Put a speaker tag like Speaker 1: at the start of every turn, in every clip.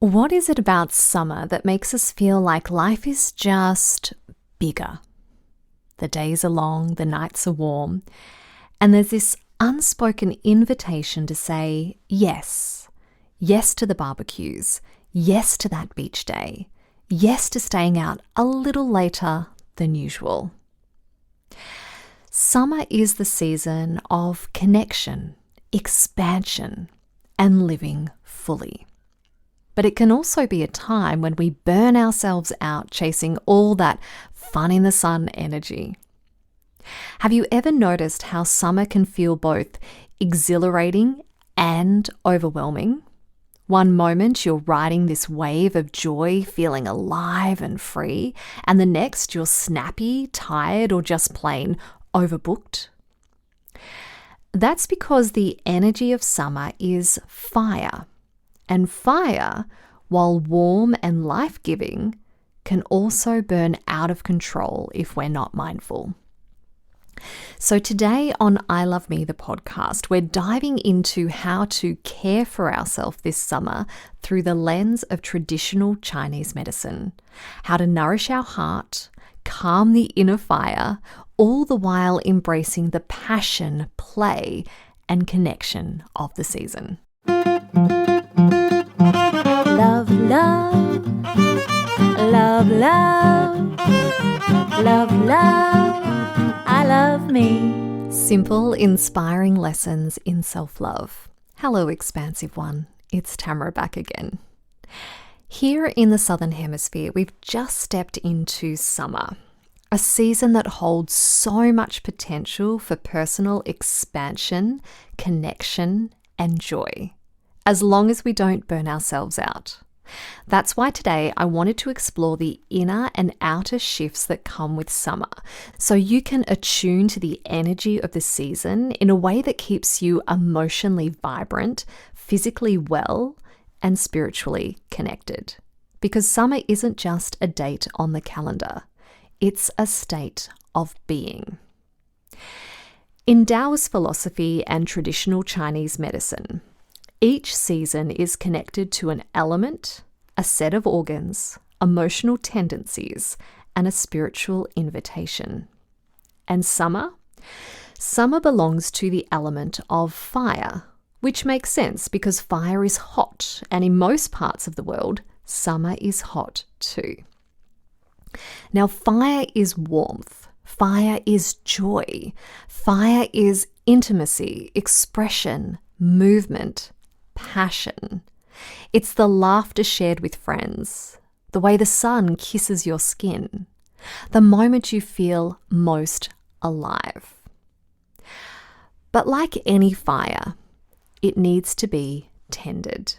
Speaker 1: What is it about summer that makes us feel like life is just bigger? The days are long, the nights are warm, and there's this unspoken invitation to say yes. Yes to the barbecues, yes to that beach day, yes to staying out a little later than usual. Summer is the season of connection, expansion, and living fully. But it can also be a time when we burn ourselves out chasing all that fun in the sun energy. Have you ever noticed how summer can feel both exhilarating and overwhelming? One moment you're riding this wave of joy, feeling alive and free, and the next you're snappy, tired, or just plain overbooked. That's because the energy of summer is fire. And fire, while warm and life-giving, can also burn out of control if we're not mindful. So today on I Love Me, the podcast, we're diving into how to care for ourselves this summer through the lens of traditional Chinese medicine, how to nourish our heart, calm the inner fire, all the while embracing the passion, play, and connection of the season.
Speaker 2: Love, love, love, love, love, love, I love me.
Speaker 1: Simple, inspiring lessons in self-love. Hello, expansive one. It's Tamara back again. Here in the Southern Hemisphere, we've just stepped into summer, a season that holds so much potential for personal expansion, connection, and joy, as long as we don't burn ourselves out. That's why today I wanted to explore the inner and outer shifts that come with summer, so you can attune to the energy of the season in a way that keeps you emotionally vibrant, physically well, and spiritually connected. Because summer isn't just a date on the calendar, it's a state of being. In Taoist philosophy and traditional Chinese medicine, each season is connected to an element, a set of organs, emotional tendencies, and a spiritual invitation. And summer? Summer belongs to the element of fire, which makes sense because fire is hot, and in most parts of the world, summer is hot too. Now, fire is warmth. Fire is joy. Fire is intimacy, expression, movement, passion. It's the laughter shared with friends, the way the sun kisses your skin, the moment you feel most alive. But like any fire, it needs to be tended,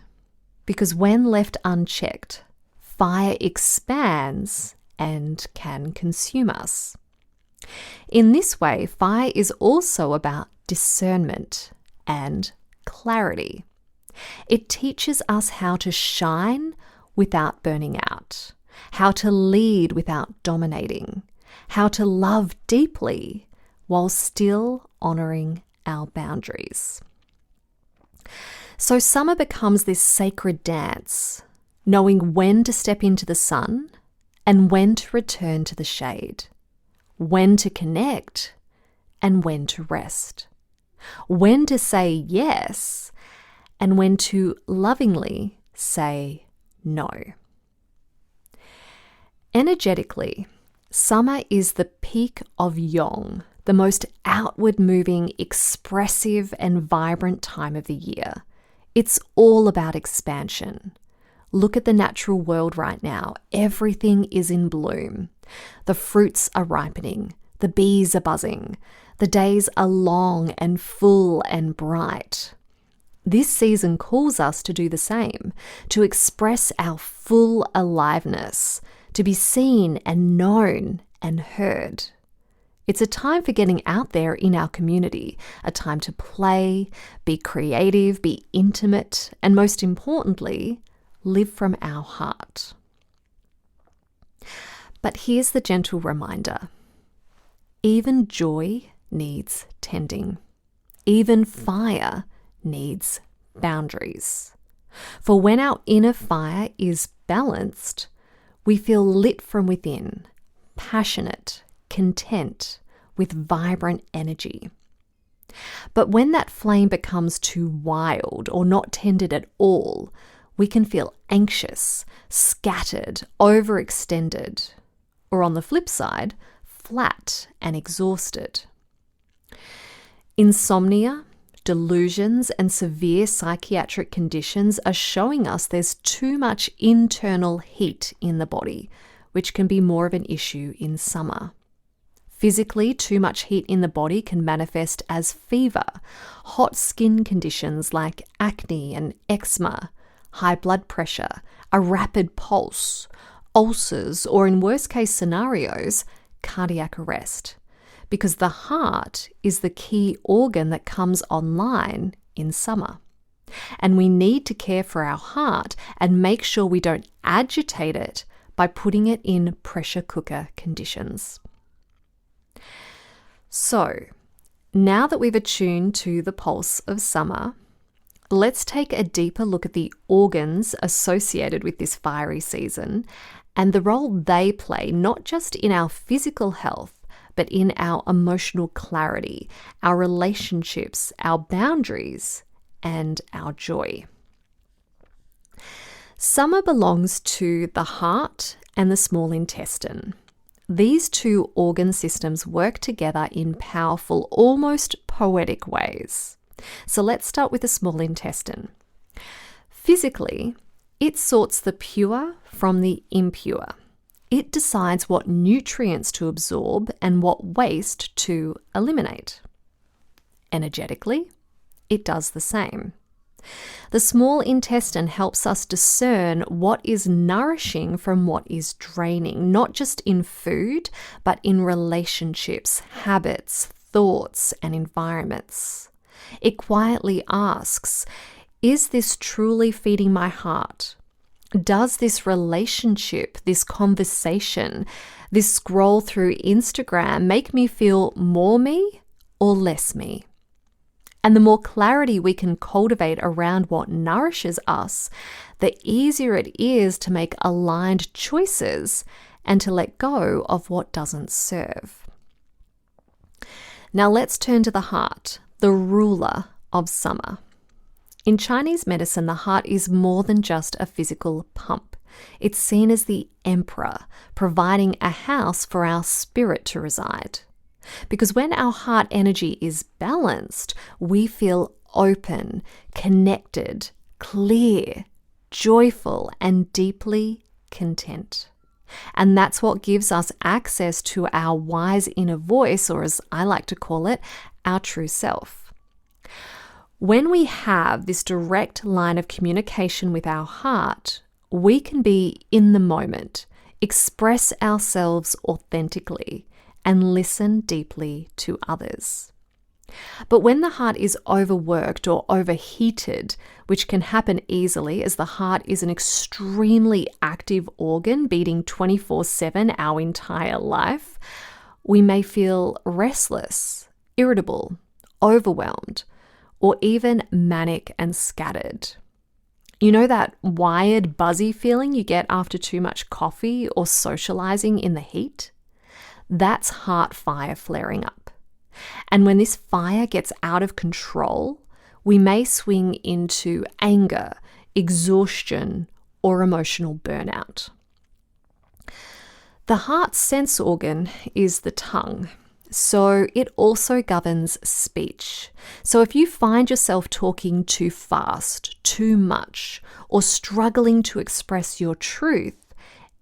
Speaker 1: because when left unchecked, fire expands and can consume us. In this way, fire is also about discernment and clarity. It teaches us how to shine without burning out, how to lead without dominating, how to love deeply while still honoring our boundaries. So summer becomes this sacred dance, knowing when to step into the sun and when to return to the shade, when to connect and when to rest, when to say yes and when to lovingly say no. Energetically, summer is the peak of yang, the most outward moving, expressive and vibrant time of the year. It's all about expansion. Look at the natural world right now. Everything is in bloom. The fruits are ripening. The bees are buzzing. The days are long and full and bright. This season calls us to do the same, to express our full aliveness, to be seen and known and heard. It's a time for getting out there in our community, a time to play, be creative, be intimate, and most importantly, live from our heart. But here's the gentle reminder. Even joy needs tending. Even fire needs boundaries. For when our inner fire is balanced, we feel lit from within, passionate, content, with vibrant energy. But when that flame becomes too wild or not tended at all, we can feel anxious, scattered, overextended, or on the flip side, flat and exhausted. Insomnia, delusions, and severe psychiatric conditions are showing us there's too much internal heat in the body, which can be more of an issue in summer. Physically, too much heat in the body can manifest as fever, hot skin conditions like acne and eczema, high blood pressure, a rapid pulse, ulcers, or in worst case scenarios, cardiac arrest, because the heart is the key organ that comes online in summer. And we need to care for our heart and make sure we don't agitate it by putting it in pressure cooker conditions. So, now that we've attuned to the pulse of summer, let's take a deeper look at the organs associated with this fiery season and the role they play not just in our physical health, but in our emotional clarity, our relationships, our boundaries, and our joy. Summer belongs to the heart and the small intestine. These two organ systems work together in powerful, almost poetic ways. So let's start with the small intestine. Physically, it sorts the pure from the impure. It decides what nutrients to absorb and what waste to eliminate. Energetically, it does the same. The small intestine helps us discern what is nourishing from what is draining, not just in food, but in relationships, habits, thoughts, and environments. It quietly asks, is this truly feeding my heart? Does this relationship, this conversation, this scroll through Instagram make me feel more me or less me? And the more clarity we can cultivate around what nourishes us, the easier it is to make aligned choices and to let go of what doesn't serve. Now let's turn to the heart, the ruler of summer. In Chinese medicine, the heart is more than just a physical pump. It's seen as the emperor, providing a house for our spirit to reside. Because when our heart energy is balanced, we feel open, connected, clear, joyful, and deeply content. And that's what gives us access to our wise inner voice, or as I like to call it, our true self. When we have this direct line of communication with our heart, we can be in the moment, express ourselves authentically, and listen deeply to others. But when the heart is overworked or overheated, which can happen easily as the heart is an extremely active organ beating 24/7 our entire life, we may feel restless, irritable, overwhelmed, or even manic and scattered. You know that wired, buzzy feeling you get after too much coffee or socializing in the heat? That's heart fire flaring up. And when this fire gets out of control, we may swing into anger, exhaustion, or emotional burnout. The heart's sense organ is the tongue, so it also governs speech. So if you find yourself talking too fast, too much, or struggling to express your truth,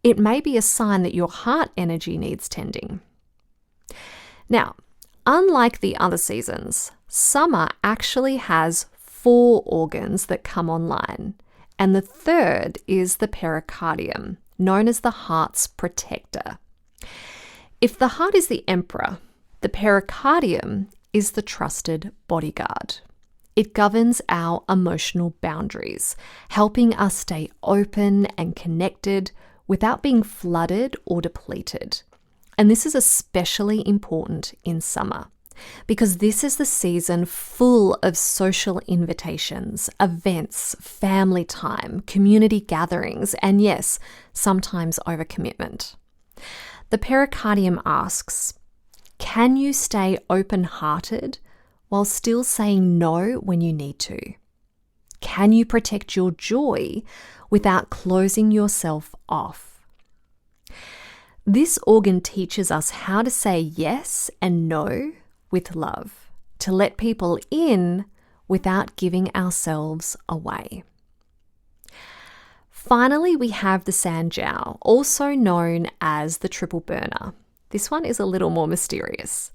Speaker 1: it may be a sign that your heart energy needs tending. Now, unlike the other seasons, summer actually has 4 organs that come online, and the third is the pericardium, known as the heart's protector. If the heart is the emperor, the pericardium is the trusted bodyguard. It governs our emotional boundaries, helping us stay open and connected without being flooded or depleted. And this is especially important in summer. because this is the season full of social invitations, events, family time, community gatherings, and yes, sometimes overcommitment. The pericardium asks, can you stay open-hearted while still saying no when you need to? Can you protect your joy without closing yourself off? This organ teaches us how to say yes and no with love, to let people in without giving ourselves away. Finally, we have the sanjiao, also known as the triple burner. This one is a little more mysterious.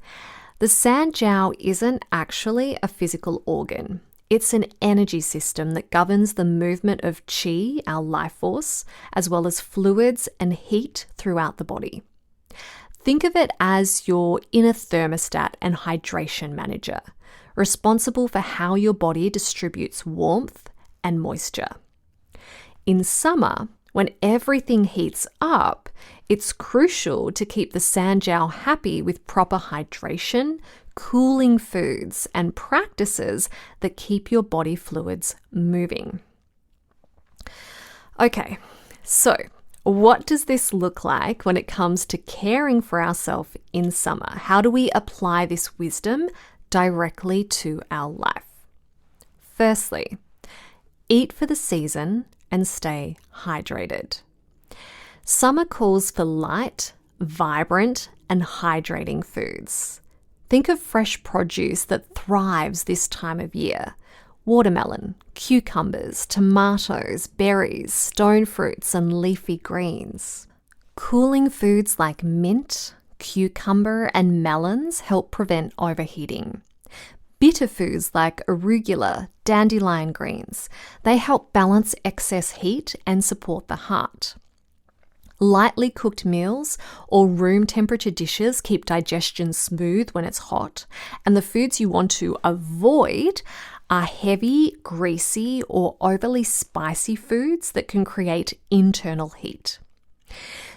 Speaker 1: The sanjiao isn't actually a physical organ. It's an energy system that governs the movement of qi, our life force, as well as fluids and heat throughout the body. Think of it as your inner thermostat and hydration manager, responsible for how your body distributes warmth and moisture. In summer, when everything heats up, it's crucial to keep the sanjiao happy with proper hydration, cooling foods, and practices that keep your body fluids moving. Okay, so what does this look like when it comes to caring for ourselves in summer? How do we apply this wisdom directly to our life? Firstly, eat for the season and stay hydrated. Summer calls for light, vibrant, and hydrating foods. Think of fresh produce that thrives this time of year. Watermelon, cucumbers, tomatoes, berries, stone fruits, and leafy greens. Cooling foods like mint, cucumber, and melons help prevent overheating. Bitter foods like arugula, dandelion greens, they help balance excess heat and support the heart. Lightly cooked meals or room temperature dishes keep digestion smooth when it's hot, and the foods you want to avoid are heavy, greasy, or overly spicy foods that can create internal heat.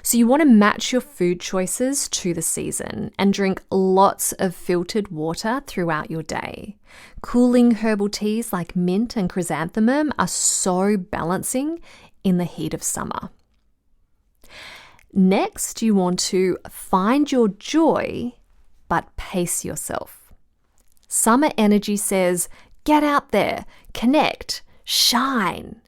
Speaker 1: So you want to match your food choices to the season and drink lots of filtered water throughout your day. Cooling herbal teas like mint and chrysanthemum are so balancing in the heat of summer. Next, you want to find your joy, but pace yourself. Summer energy says, get out there, connect, shine.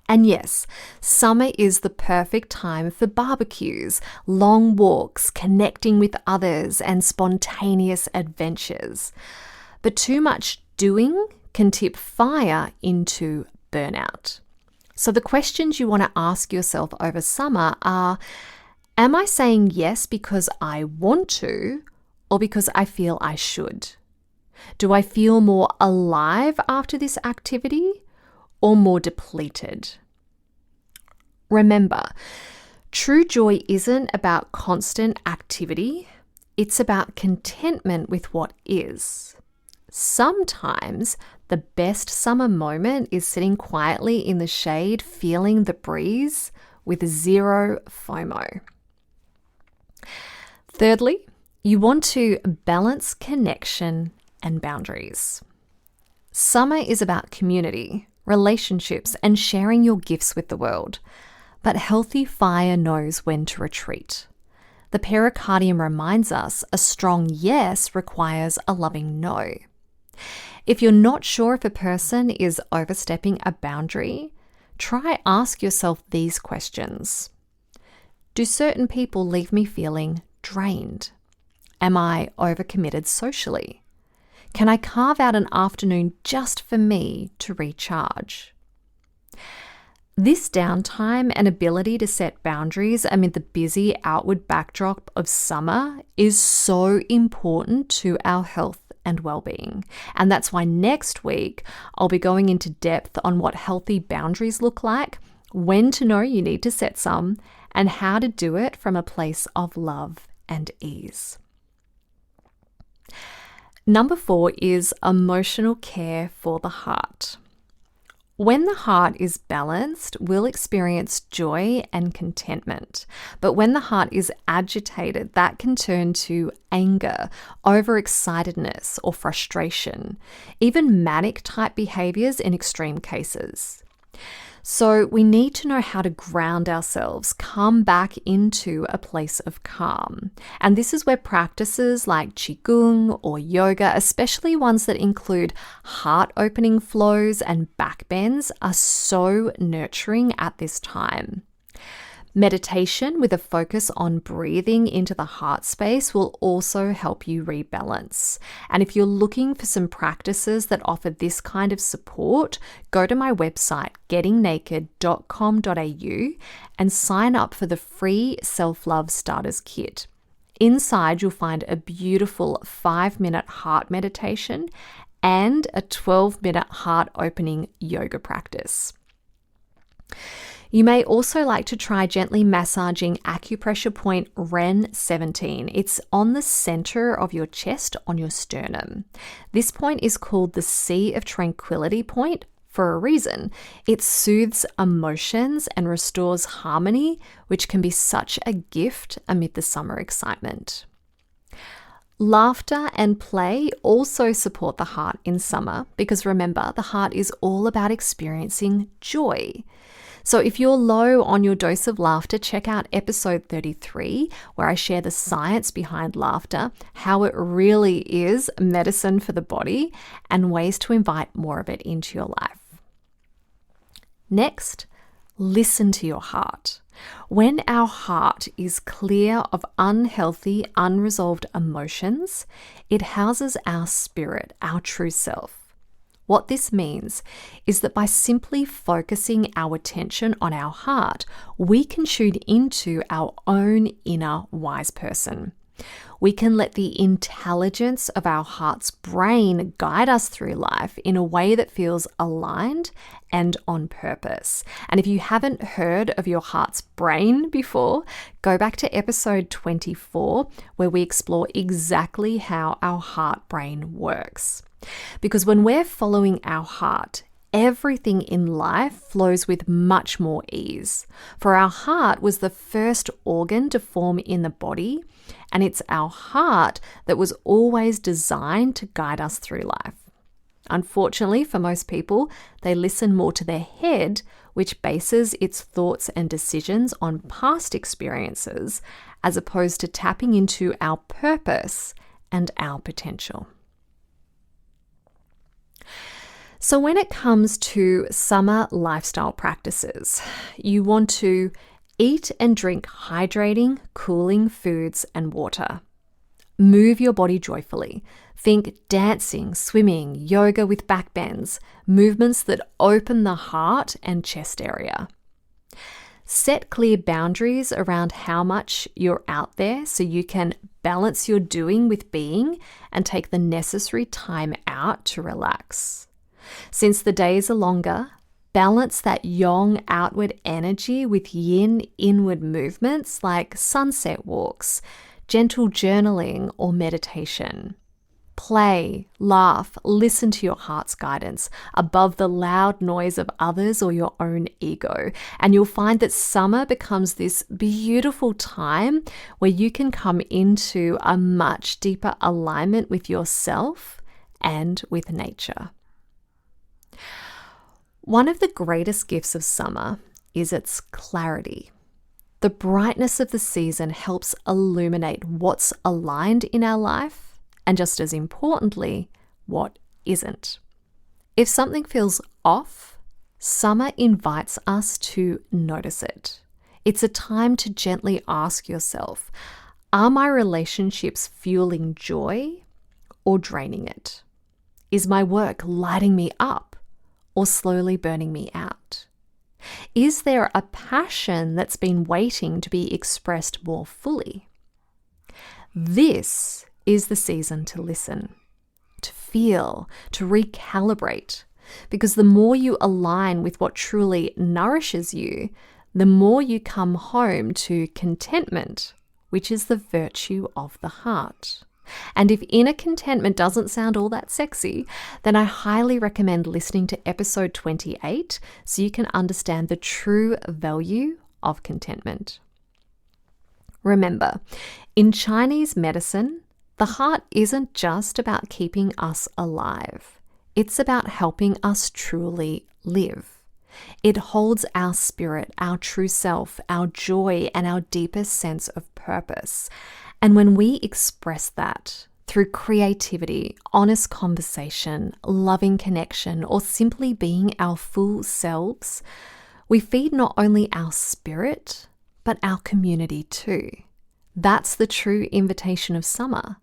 Speaker 1: And yes, summer is the perfect time for barbecues, long walks, connecting with others, and spontaneous adventures. But too much doing can tip fire into burnout. So the questions you want to ask yourself over summer are, am I saying yes because I want to or because I feel I should? Do I feel more alive after this activity or more depleted? Remember, true joy isn't about constant activity. It's about contentment with what is. Sometimes the best summer moment is sitting quietly in the shade, feeling the breeze with zero FOMO. Thirdly, you want to balance connection and boundaries. Summer is about community, relationships, and sharing your gifts with the world. But healthy fire knows when to retreat. The pericardium reminds us a strong yes requires a loving no. If you're not sure if a person is overstepping a boundary, try ask yourself these questions. Do certain people leave me feeling drained? Am I overcommitted socially? Can I carve out an afternoon just for me to recharge? This downtime and ability to set boundaries amid the busy outward backdrop of summer is so important to our health and well-being. And that's why next week I'll be going into depth on what healthy boundaries look like, when to know you need to set some, and how to do it from a place of love and ease. Number 4 is emotional care for the heart. When the heart is balanced, we'll experience joy and contentment. But when the heart is agitated, that can turn to anger, overexcitedness, or frustration, even manic type behaviors in extreme cases. So we need to know how to ground ourselves, come back into a place of calm. And this is where practices like Qigong or yoga, especially ones that include heart-opening flows and back bends, are so nurturing at this time. Meditation with a focus on breathing into the heart space will also help you rebalance. And if you're looking for some practices that offer this kind of support, go to my website, gettingnaked.com.au, and sign up for the free Self-Love Starters Kit. Inside, you'll find a beautiful 5-minute heart meditation and a 12-minute heart-opening yoga practice. You may also like to try gently massaging acupressure point REN 17. It's on the center of your chest on your sternum. This point is called the Sea of Tranquility point for a reason. It soothes emotions and restores harmony, which can be such a gift amid the summer excitement. Laughter and play also support the heart in summer because remember, the heart is all about experiencing joy. So if you're low on your dose of laughter, check out episode 33, where I share the science behind laughter, how it really is medicine for the body, and ways to invite more of it into your life. Next, listen to your heart. When our heart is clear of unhealthy, unresolved emotions, it houses our spirit, our true self. What this means is that by simply focusing our attention on our heart, we can tune into our own inner wise person. We can let the intelligence of our heart's brain guide us through life in a way that feels aligned and on purpose. And if you haven't heard of your heart's brain before, go back to episode 24, where we explore exactly how our heart brain works. Because when we're following our heart, everything in life flows with much more ease. For our heart was the first organ to form in the body, and it's our heart that was always designed to guide us through life. Unfortunately, for most people, they listen more to their head, which bases its thoughts and decisions on past experiences, as opposed to tapping into our purpose and our potential. So when it comes to summer lifestyle practices, you want to eat and drink hydrating, cooling foods and water. Move your body joyfully. Think dancing, swimming, yoga with back bends, movements that open the heart and chest area. Set clear boundaries around how much you're out there so you can balance your doing with being and take the necessary time out to relax. Since the days are longer, balance that yang outward energy with yin inward movements like sunset walks, gentle journaling, or meditation. Play, laugh, listen to your heart's guidance above the loud noise of others or your own ego. And you'll find that summer becomes this beautiful time where you can come into a much deeper alignment with yourself and with nature. One of the greatest gifts of summer is its clarity. The brightness of the season helps illuminate what's aligned in our life, and just as importantly, what isn't. If something feels off, summer invites us to notice it. It's a time to gently ask yourself, are my relationships fueling joy or draining it? Is my work lighting me up or slowly burning me out? Is there a passion that's been waiting to be expressed more fully? This is the season to listen, to feel, to recalibrate, because the more you align with what truly nourishes you, the more you come home to contentment, which is the virtue of the heart. And if inner contentment doesn't sound all that sexy, then I highly recommend listening to episode 28 so you can understand the true value of contentment. Remember, in Chinese medicine, the heart isn't just about keeping us alive. It's about helping us truly live. It holds our spirit, our true self, our joy, and our deepest sense of purpose. And when we express that through creativity, honest conversation, loving connection, or simply being our full selves, we feed not only our spirit, but our community too. That's the true invitation of summer,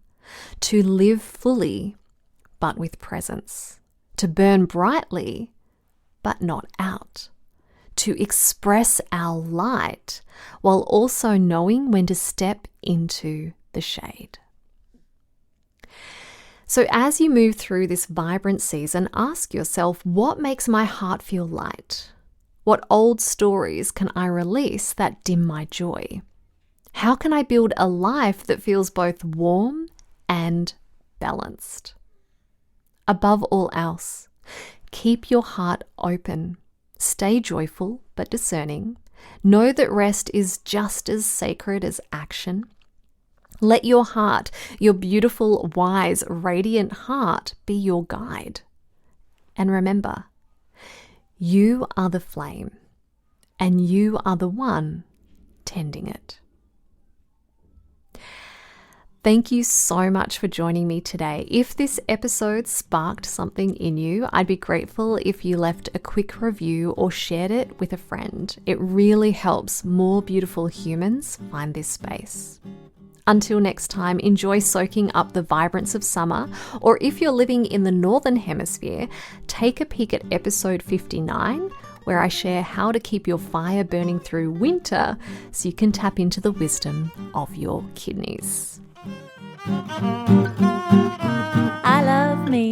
Speaker 1: to live fully, but with presence, to burn brightly, but not out, to express our light while also knowing when to step into the shade. So as you move through this vibrant season, ask yourself, what makes my heart feel light? What old stories can I release that dim my joy? How can I build a life that feels both warm and balanced? Above all else, keep your heart open. Stay joyful but discerning. Know that rest is just as sacred as action. Let your heart, your beautiful, wise, radiant heart, be your guide. And remember, you are the flame, and you are the one tending it. Thank you so much for joining me today. If this episode sparked something in you, I'd be grateful if you left a quick review or shared it with a friend. It really helps more beautiful humans find this space. Until next time, enjoy soaking up the vibrance of summer, or if you're living in the Northern Hemisphere, take a peek at episode 59, where I share how to keep your fire burning through winter so you can tap into the wisdom of your kidneys.
Speaker 2: I love me.